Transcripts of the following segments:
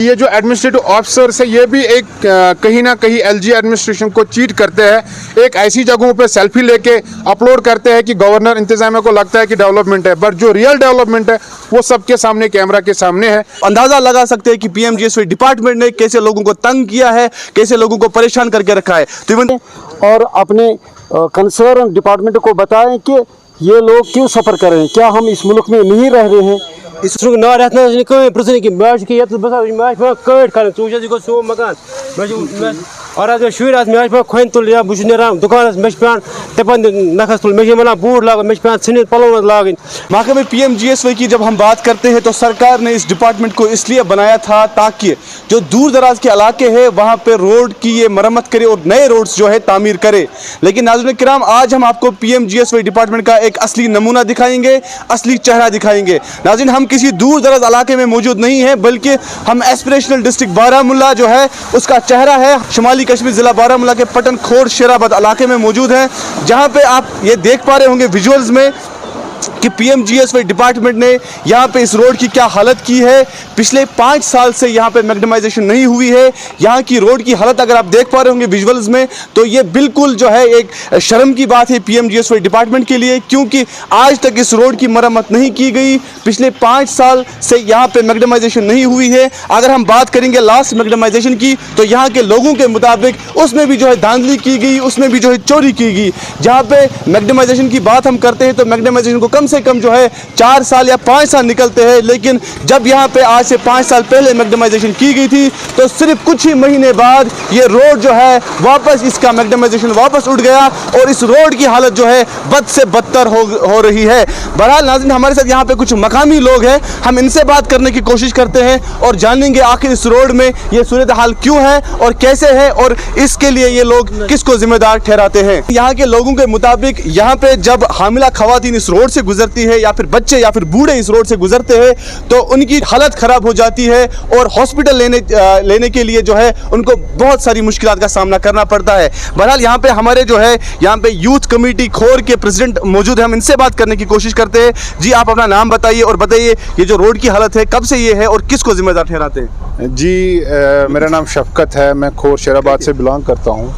ये जो administrative officers है ये भी एक कहीं ना कहीं एलजी एडमिनिस्ट्रेशन को चीट करते हैं। एक ऐसी जगहों पे सेल्फी लेके अपलोड करते हैं कि गवर्नर इंतजामिया को लगता है कि डेवलपमेंट है, बट जो रियल डेवलपमेंट है वो सबके सामने, कैमरा के सामने है। अंदाजा लगा सकते हैं कि पीएमजीएसवाई डिपार्टमेंट ने कैसे लोगों को तंग किया है, कैसे लोगों को परेशान करके रखा है। तो और अपने कंसर्न डिपार्टमेंट को बताएं कि ये लोग क्यों सफ़र कर रहे हैं, क्या हम इस मुल्क में नहीं रह रहे हैं। इस ना रहना प्रश्न कि मैच की बस कट कर सो मकान और आज शुर आज मे पे खोन तुल या बुझ नेरान दुकान मे पे तपन नखस तुल मे मला बूट लाग मे पे छन पलो लागन। महकमे पीएमजीएसवाई की जब हम बात करते हैं तो सरकार ने इस डिपार्टमेंट को इसलिए बनाया था ताकि जो दूर दराज के इलाके हैं वहाँ पे रोड की ये मरम्मत करे और नए रोड्स जो है तामीर करे। लेकिन नाज़रीन किराम, आज हम आपको पीएमजीएसवाई डिपार्टमेंट का एक असली नमूना दिखाएंगे, असली चेहरा दिखाएंगे। नाज़रीन, हम किसी दूर दराज इलाके में मौजूद नहीं है, बल्कि हम एस्पिरेशनल डिस्ट्रिक्ट बारामूला जो है उसका चेहरा है। शुमाली कश्मीर जिला बारामूला के पटन खोर शेराबाद इलाके में मौजूद है, जहां पे आप ये देख पा रहे होंगे विजुअल्स में कि पीएमजीएसवाई डिपार्टमेंट ने यहाँ पे इस रोड की क्या हालत की है। पिछले 5 साल से यहाँ पे मैग्नेमाइजेशन नहीं हुई है। यहाँ की रोड की हालत अगर आप देख पा रहे होंगे विजुअल्स में, तो ये बिल्कुल जो है एक शर्म की बात है पीएमजीएसवाई डिपार्टमेंट के लिए, क्योंकि आज तक इस रोड की मरम्मत नहीं की गई। पिछले 5 साल से यहाँ पे मैग्नेमाइजेशन नहीं हुई है। अगर हम बात करेंगे लास्ट मैग्नेमाइजेशन की, तो यहाँ के लोगों के मुताबिक उसमें भी जो है धांधली की गई, उसमें भी जो है चोरी की गई। जहाँ पे मैग्नेमाइजेशन की बात हम करते हैं तो मैग्नेमाइजेशन को कम से कम जो है 4 साल या 5 साल निकलते हैं, लेकिन जब यहाँ पे आज से 5 साल पहले मैग्नेमाइजेशन की गई थी तो सिर्फ कुछ ही महीने बाद ये रोड जो है वापस इसका मैग्नेमाइजेशन वापस उठ गया और इस रोड की हालत जो है बद से बदतर हो रही है। बहरहाल नाज़रीन, हमारे साथ यहाँ पे कुछ मकामी लोग हैं, हम इनसे बात करने की कोशिश करते हैं और जानेंगे आखिर इस रोड में ये सूरत हाल क्यों है और कैसे है और इसके लिए ये लोग किसको जिम्मेदार ठहराते हैं। यहाँ के लोगों के मुताबिक यहाँ पे जब हामिला खवातीन इस रोड से गुजरती है या फिर बच्चे या फिर बूढ़े इस रोड से गुजरते हैं तो उनकी हालत खराब हो जाती है और हॉस्पिटल लेने के लिए जो है उनको बहुत सारी मुश्किलात का सामना करना पड़ता है। बहरहाल यहाँ पे हमारे जो है यहाँ पे यूथ कमेटी खोर के प्रेसिडेंट मौजूद है, हम इनसे बात करने की कोशिश करते हैं। जी, आप अपना नाम बताइए और बताइए ये जो रोड की हालत है कब से ये है और किसको जिम्मेदार ठहराते हैं। जी, मेरा नाम शफकत है, मैं खोर शेराबाद से बिलोंग करता हूँ।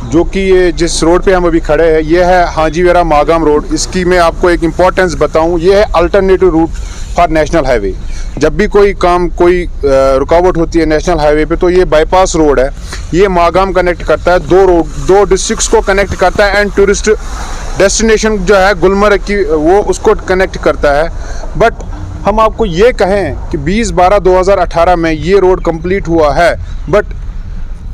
जो कि ये जिस रोड पे हम अभी खड़े हैं ये है हाजीवेरा मागाम रोड। इसकी मैं आपको एक इम्पोर्टेंस बताऊं, ये है alternative route for national highway. जब भी कोई रुकावट होती है नेशनल हाईवे पे तो ये बाईपास रोड है। ये मागाम कनेक्ट करता है, दो डिस्ट्रिक्ट्स को कनेक्ट करता है एंड टूरिस्ट डेस्टिनेशन जो है गुलमर्ग की वो उसको कनेक्ट करता है। बट हम आपको ये कहें कि 20/12/2018 में ये रोड कंप्लीट हुआ है, बट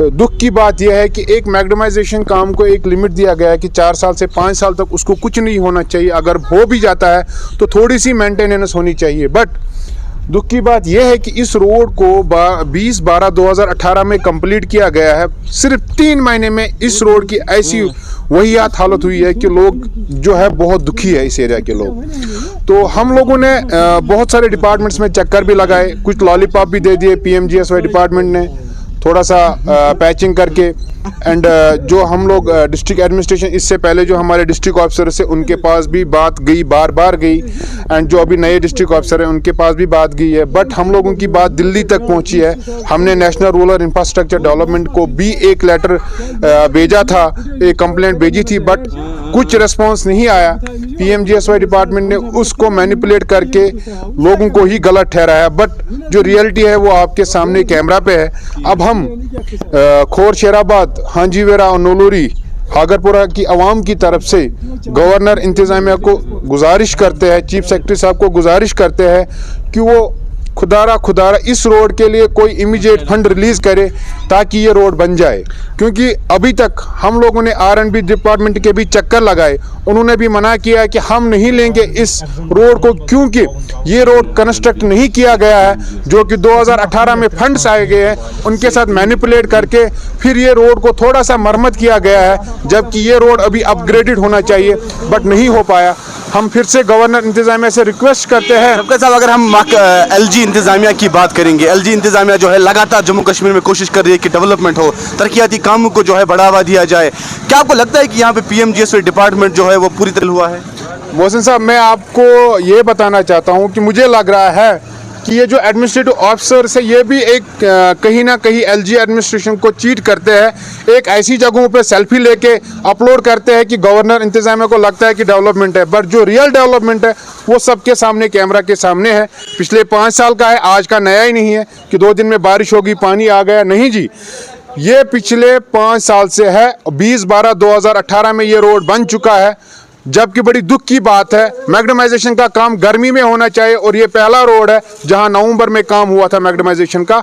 दुख की बात यह है कि एक मैग्नेमाइजेशन काम को एक लिमिट दिया गया है कि 4 साल से 5 साल तक उसको कुछ नहीं होना चाहिए। अगर हो भी जाता है तो थोड़ी सी मेंटेनेंस होनी चाहिए। बट दुख की बात यह है कि इस रोड को 20/12/2018 में कंप्लीट किया गया है। सिर्फ 3 महीने में इस रोड की ऐसी वहियात हालत हुई है कि लोग जो है बहुत दुखी है इस एरिया के लोग। तो हम लोगों ने बहुत सारे डिपार्टमेंट्स में चक्कर भी लगाए, कुछ लॉलीपॉप भी दे दिए पीएमजीएसवाई डिपार्टमेंट ने थोड़ा सा पैचिंग करके। एंड जो हम लोग डिस्ट्रिक्ट एडमिनिस्ट्रेशन इससे पहले जो हमारे डिस्ट्रिक्ट ऑफिसर से उनके पास भी बात गई, बार गई। एंड जो अभी नए डिस्ट्रिक्ट ऑफिसर हैं उनके पास भी बात गई है, बट हम लोगों की बात दिल्ली तक पहुंची है। हमने नेशनल रूरल इंफ्रास्ट्रक्चर डेवलपमेंट को भी एक लेटर भेजा था, एक कंप्लेंट भेजी थी, बट कुछ रिस्पॉन्स नहीं आया। पीएमजीएसवाई डिपार्टमेंट ने उसको मैनिपुलेट करके लोगों को ही गलत ठहराया, बट जो रियलिटी है वो आपके सामने कैमरा पे है। अब हम खोर शेराबाद, हाजीवेरा और नोलूरी हागरपुरा की आवाम की तरफ से गवर्नर इंतजामिया को गुजारिश करते हैं, चीफ सेक्रेटरी साहब को गुजारिश करते हैं कि वो खुदारा इस रोड के लिए कोई इमीडिएट फंड रिलीज करे ताकि ये रोड बन जाए। क्योंकि अभी तक हम लोगों ने R&B डिपार्टमेंट के भी चक्कर लगाए, उन्होंने भी मना किया है कि हम नहीं लेंगे इस रोड को, क्योंकि ये रोड कंस्ट्रक्ट नहीं किया गया है। जो कि 2018 में फंड्स आए गए हैं उनके साथ मैनिपुलेट करके फिर ये रोड को थोड़ा सा मरम्मत किया गया है, जबकि ये रोड अभी अपग्रेडेड होना चाहिए, बट नहीं हो पाया। हम फिर से गवर्नर इंतजामिया से रिक्वेस्ट करते हैं। सबके साथ अगर हम एलजी इंतजामिया की बात करेंगे, एलजी इंतजामिया जो है लगातार जम्मू कश्मीर में कोशिश कर रही है कि डेवलपमेंट हो, तरक्याती कामों को जो है बढ़ावा दिया जाए। क्या आपको लगता है कि यहाँ पे पीएमजीएसवाई डिपार्टमेंट जो है वो पूरी तरह हुआ है? मोहसिन साहब, मैं आपको ये बताना चाहता हूँ कि मुझे लग रहा है कि ये जो एडमिनिस्ट्रेटिव ऑफिसर्स है ये भी एक कहीं ना कहीं एलजी एडमिनिस्ट्रेशन को चीट करते हैं। एक ऐसी जगहों पे सेल्फी लेके अपलोड करते हैं कि गवर्नर इंतजामिया को लगता है कि डेवलपमेंट है, बट जो रियल डेवलपमेंट है वो सबके सामने, कैमरा के सामने है। पिछले 5 साल का है, आज का नया ही नहीं है कि 2 दिन में बारिश होगी पानी आ गया, नहीं जी। ये पिछले 5 साल से है। 20/12/2018 में ये रोड बन चुका है, जबकि बड़ी दुख की बात है मैग्नेमाइजेशन का काम गर्मी में होना चाहिए और ये पहला रोड है जहां नवंबर में काम हुआ था मैग्नेमाइजेशन का,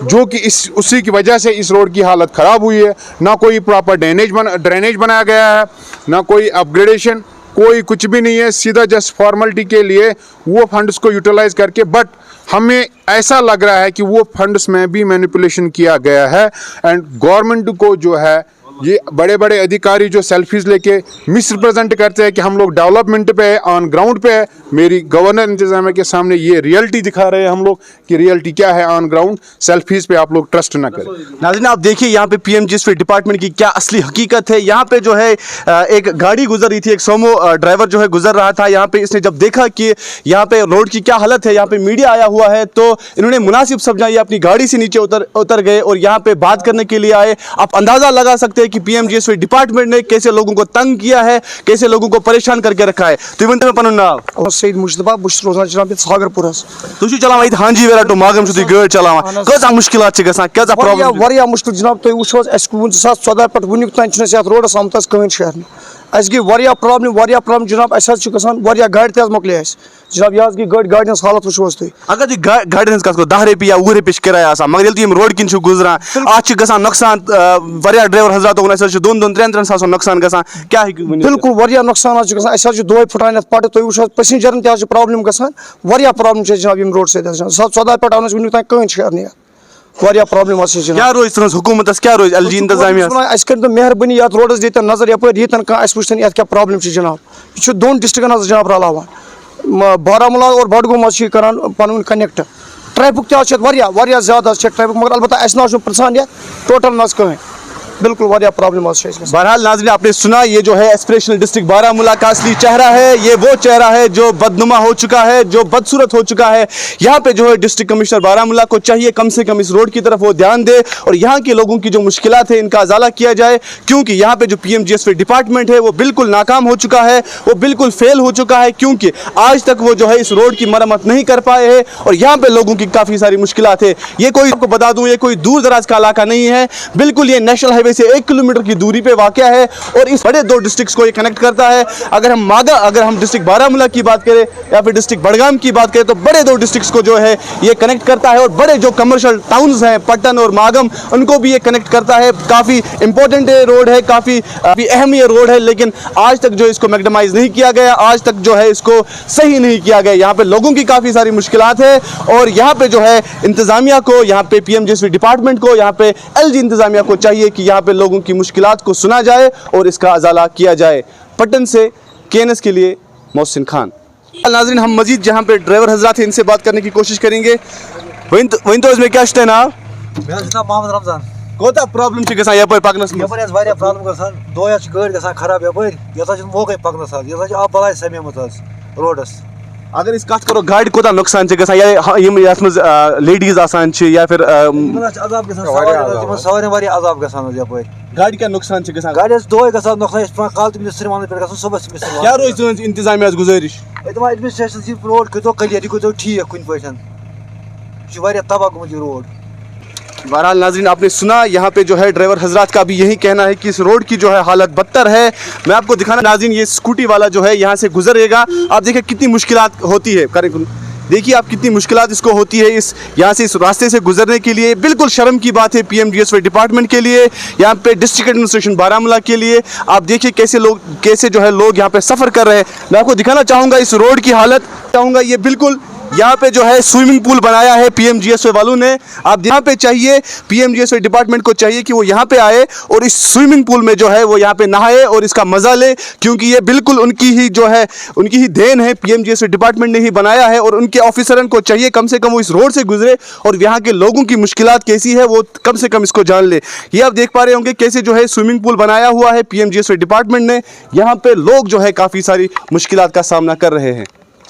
जो कि उसी की वजह से इस रोड की हालत ख़राब हुई है। ना कोई प्रॉपर ड्रेनेज बनाया गया है, ना कोई अपग्रेडेशन, कोई कुछ भी नहीं है। सीधा जस्ट फॉर्मेलिटी के लिए वो फंड्स को यूटिलाइज करके, बट हमें ऐसा लग रहा है कि वो फंड्स में भी मैनिपुलेशन किया गया है। एंड गवर्नमेंट को जो है ये बड़े बड़े अधिकारी जो सेल्फीज लेके मिस रिप्रेजेंट करते हैं कि हम लोग डेवलपमेंट पे है, ऑन ग्राउंड पे है, मेरी गवर्नर इंतजामिया के सामने ये रियलिटी दिखा रहे हैं हम लोग कि रियलिटी क्या है ऑन ग्राउंड। सेल्फीज पे आप लोग ट्रस्ट ना करें। नाज़रीन, आप देखिए यहाँ पे पीएमजीएसवाई डिपार्टमेंट की क्या असली हकीकत है। यहाँ पे जो है एक गाड़ी गुजर रही थी, एक सोमो ड्राइवर जो है गुजर रहा था यहाँ पे। इसने जब देखा कि यहाँ पे रोड की क्या हालत है, यहाँ पे मीडिया आया हुआ है, तो इन्होंने मुनासिब समझा, ये अपनी गाड़ी से नीचे उतर गए और यहाँ पे बात करने के लिए आए। आप अंदाजा लगा सकते हैं कि पीएमजीएसवाई डिपार्टमेंट ने कैसे लोगों को तंग किया है, कैसे लोगों को परेशान करके रखा है। तो इवन में नाम सईद मुश्तबा, बस रोजान जनाब सागरपुर। तुझे चलावा इत हांजी वेरा टू मागम शुदी गाड़ी चलावा कजा मुश्किलात छ गसान, कजा प्रॉब्लम वारिया मुश्किल जनाब। तुम वुचो 2014 पे वुनिक तान छ रोडस आमत कहीं शहर अस गई वारिया प्रॉब्लम जनाब। अस गसान वारिया गाड़ी ते मोकले जनाब। यह गई गाड़ी हज हालत वो तुम अगर तुम गाड़ी हज कत 10 रपी या 20 रपी किराय आसान, मगर तुम रोड किन गुजरान अत गसान नुकसान। वारिया ड्राइवर हजरात दोन 2-3 सासन नुकसान गसान, क्या बिल्कुल वारिया नुकसान गसान। अस दोए फुटान पट तुम वो पैसेंजरन तह प्रॉब्लम गसान, वारिया प्रॉब्लम जनाब यम रोड से 2014 पे आन वुनिक तान कहीं शहर नहीं वारिया प्रॉब्लम क्या रोज हुकूमत क्या रोज एलजी इंतजामिया अस कर मेहरबानी ये रोडस दी नजर यपर ये वुचन ये क्या प्रॉब्लम जनाब। यह 2 डिस्ट्रिक्टन जनाब रलावान, बारामूला और बडगोम करान पन कनेक्ट। ट्रैफिक तह ज्यादा ट्रैफिक, मगर अलबत्ता अस ना प्रसान ये टोटल ना कहीं बिल्कुल वारिया प्रॉब्लम। बहरहाल नाज़रीन, आपने सुना, ये जो है एस्पिरेशनल डिस्ट्रिक्ट बारामूला का असली चेहरा है। ये वो चेहरा है जो बदनुमा हो चुका है, जो बदसूरत हो चुका है। यहाँ पे जो है डिस्ट्रिक्ट कमिश्नर बारामूला को चाहिए कम से कम इस रोड की तरफ वो ध्यान दे और यहाँ के लोगों की जो मुश्किलात है इनका अजाला किया जाए, क्योंकि यहाँ पे जो पीएमजीएसवाई डिपार्टमेंट है वो बिल्कुल नाकाम हो चुका है, वो बिल्कुल फेल हो चुका है, क्योंकि आज तक वो जो है इस रोड की मरम्मत नहीं कर पाए हैं और यहाँ पे लोगों की काफ़ी सारी मुश्किलात है। ये कोई, आपको बता दूँ, ये कोई दूर दराज का इलाका नहीं है, बिल्कुल ये नेशनल हाईवे से 1 किलोमीटर की दूरी पे वाक़या है और इस बड़े 2 डिस्ट्रिक्ट्स को ये कनेक्ट करता है। अगर हम डिस्ट्रिक्ट बारामूला की बात करें या फिर डिस्ट्रिक्ट बडगाम की बात करें, तो बड़े 2 डिस्ट्रिक्ट्स को जो है ये कनेक्ट करता है और बड़े जो कमर्शियल टाउन्स हैं पट्टन और मागम, उनको भी ये कनेक्ट करता है। काफ़ी इंपॉर्टेंट रोड है, काफ़ी अहम ये रोड है, लेकिन आज तक जो इसको मैग्नेमाइज नहीं किया गया, आज तक जो है इसको सही नहीं किया गया। यहाँ पे लोगों की काफ़ी सारी मुश्किलात है और यहाँ पे जो है इंतज़ामिया को, यहाँ पे पीएमजीएसवाई डिपार्टमेंट को, यहाँ पे एलजी इंतज़ामिया को चाहिए कि यहाँ पे लोगों की मुश्किलात को सुना जाए और इसका अजाला किया जाए। पट्टन से केएनएस के लिए मोहसिन खान। नाज़रीन, हम मजीद जहाँ पे ड्राइवर हजरात हैं इनसे बात करने की कोशिश करेंगे। वहीं तो इसमें क्या है ना मोहम्मद रमजान कोता प्रॉब्लम छ गसान यपर पकनस में यपर वारिया प्रॉब्लम गसान दोया छ गाड़ी गसान खराब यपर यथा छ मोकै पकनस यथा छ आप बलाय समेमत रोडस। अगर इस कत करो गाड़ी कोता नुकसान छ गसान या यम यात मज लेडीज आसान छ या फिर अजाब गसान सवारी वारिया अजाब गसान यपर गाड़ी का नुकसान छ गसान गाड़ी दोय गसान नुकसान इस काल तुम श्रीमान पे गसान सुबह से क्या रोज तुम इंतजामिया गुजारिश एतमा एडमिनिस्ट्रेशन जी रोड को तो क्लियर को तो ठीक कुन पछन छ वारिया तबाह गुम रोड। बहरहाल नाज़रीन, आपने सुना, यहाँ पे जो है ड्राइवर हजरात का भी यही कहना है कि इस रोड की जो है हालत बदतर है। मैं आपको दिखाना नाज़रीन, ये स्कूटी वाला जो है यहाँ से गुजरेगा, आप देखिए कितनी मुश्किलात होती है। देखिए आप कितनी मुश्किलात इसको होती है इस यहाँ से इस रास्ते से गुजरने के लिए। बिल्कुल शर्म की बात है पीएमजीएसवाई डिपार्टमेंट के लिए, यहाँ पे डिस्ट्रिक्ट एडमिनिस्ट्रेशन बारामूला के लिए। आप देखिए कैसे जो है लोग यहाँ पे सफ़र कर रहे हैं। मैं आपको दिखाना चाहूँगा इस रोड की हालत, चाहूँगा ये बिल्कुल यहाँ पे जो है स्विमिंग पूल बनाया है पीएमजीएसवाई वालों ने। आप यहाँ पे चाहिए, पीएमजीएसवाई डिपार्टमेंट को चाहिए कि वो यहाँ पे आए और इस स्विमिंग पूल में जो है वो यहाँ पे नहाए और इसका मज़ा ले, क्योंकि ये बिल्कुल उनकी ही जो है उनकी ही देन है, पीएमजीएसवाई डिपार्टमेंट ने ही बनाया है और उनके ऑफिसरन को चाहिए कम से कम वो इस रोड से गुजरे और यहाँ के लोगों की मुश्किलात कैसी है वो कम से कम इसको जान ले। ये आप देख पा रहे होंगे कैसे जो है स्विमिंग पूल बनाया हुआ है पीएमजीएसवाई डिपार्टमेंट ने। यहाँ पे लोग जो है काफ़ी सारी मुश्किलात का सामना कर रहे हैं।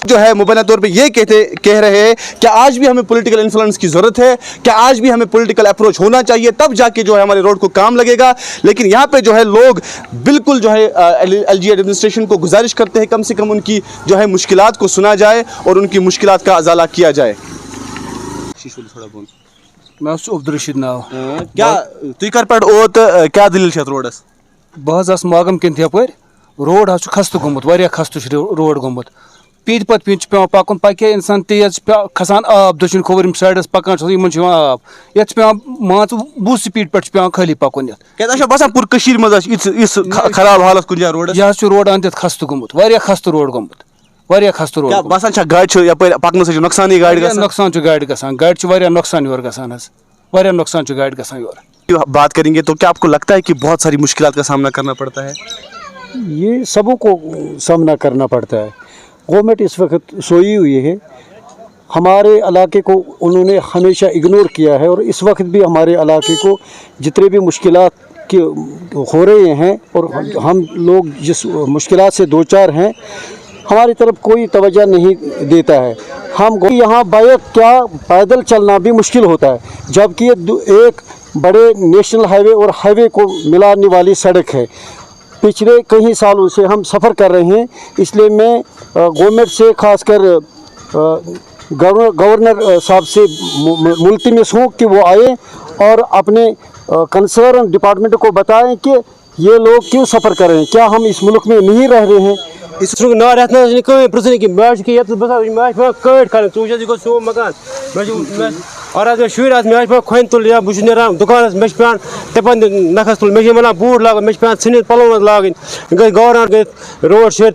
जो है मुबैना तौर पे ये कह रहे हैं कि आज भी हमें पॉलिटिकल इन्फ्लुएंस की ज़रूरत है, कि आज भी हमें पॉलिटिकल अप्रोच होना चाहिए, तब जाके जो है हमारे रोड को काम लगेगा। लेकिन यहाँ पे जो है लोग बिल्कुल जो है एलजी एडमिनिस्ट्रेशन को गुजारिश करते हैं कम से कम उनकी जो है मुश्किलात को सुना जाए और उनकी मुश्किलात का अजाला किया जाए। मैं अब्दुलरशीद नाव क्या तुम कर पे ओत क्या दलील रोडस बस मागम किन यपर रोड खस्त गोमुत वारिया खस्त रोड गोमुत पीत पत पीत पे पकन पके इंसान तेज खसान आब दक्षिण खोवरिम साइडस पकान इन आब ये पे मान 20 स्पीड पे पे खाली पकन क्या बसान पूर मज खराब हालत कुछ रोड यह रोड अंत खस्त गोमुत वारिया खस्त रोड गोमुत वारिया खस्त रोड बसान गाड़ी पकन से नुकसान गाड़ी नुकसान गाड़ी गसान गाड़ी वारिया नुकसान योर गसान वारिया नुकसान गाड़ी गसान योर। बात करेंगे तो क्या आपको लगता है कि बहुत सारी मुश्किलात का सामना करना पड़ता है? ये सबों को सामना करना पड़ता है। गवर्नमेंट इस वक्त सोई हुई है, हमारे इलाके को उन्होंने हमेशा इग्नोर किया है और इस वक्त भी हमारे इलाके को जितने भी मुश्किलात के हो रहे हैं और हम लोग जिस मुश्किलात से दो चार हैं, हमारी तरफ कोई तवज्जो नहीं देता है। हम यहाँ बाइक क्या पैदल चलना भी मुश्किल होता है, जबकि एक बड़े नेशनल हाईवे और हाईवे को मिलाने वाली सड़क है। पिछले कई सालों से हम सफ़र कर रहे हैं, इसलिए मैं गवर्नमेंट से खासकर गवर्नर साहब से मुल्तमस हूँ कि वो आए और अपने कंसर्न डिपार्टमेंट को बताएं कि ये लोग क्यों सफ़र कर रहे हैं, क्या हम इस मुल्क में नहीं रह रहे हैं। इस ना रहना कहीं प्रश्न कि मैं कि बस कट कर सो मकान और आज शुर आज मे खोन तुल या बहुत ना दुकान मे पे तपन नखस तुल मे बना बूट लाग मे पे इन पलव लाग गवर्नमेंट रोड शेर